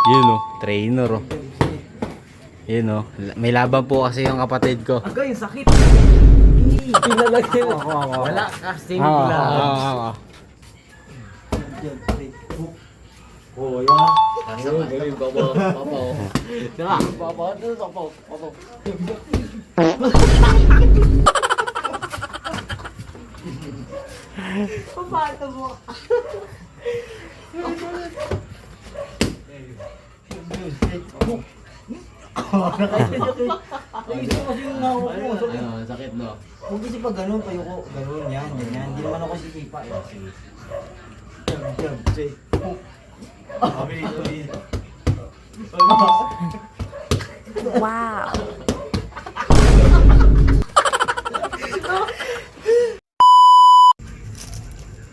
Yun oh, trainer oh. Yun oh, may laban po kasi yung kapatid ko. Agay, sakit. Pinalagyan. Wala casting gloves. Oh, yan. Galing, baba, baba. Diba? Baba, baba, baba. Papato mo. Ito kasi yung nakuha ko. Ano, sakit no? Huwag kasi pag ganun, payuko. Ganun yan, ganyan. Hindi naman ako sisipa. Sige. Jump, say. Wow.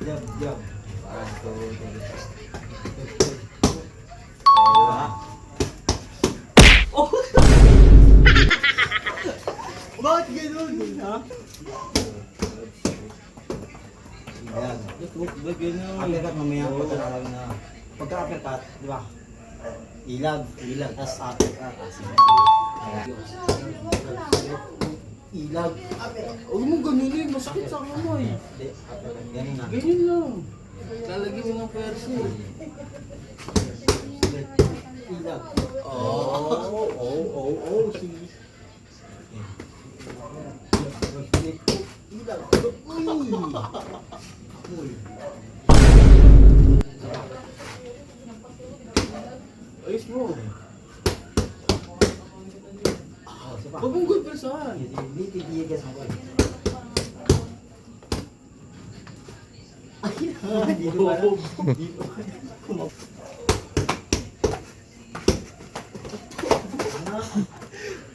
Jump, jump. Bakit ganun? Ha? Yan. Ba't ganun? Uppercut mamaya po talaga na. Pagka-uppercut, di ba? Ilag. Ilag. Tapos uppercut. Ilag. Huwag mo ganunin, masakit sa kamay. Hindi. Uppercut. Ganun na. Ganyan lang. Lalagyan mo ng persa eh. Ilag. Sige. Ilag. Uy. Ayos mo. Sipa. Huwag mong good persahan. Hindi titigas ako. Hindi ko pala. Hindi ko pala.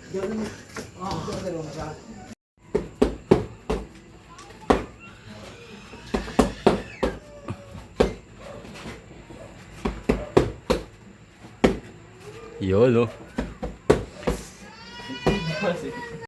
Ganun. Ganun siya. Yun oh.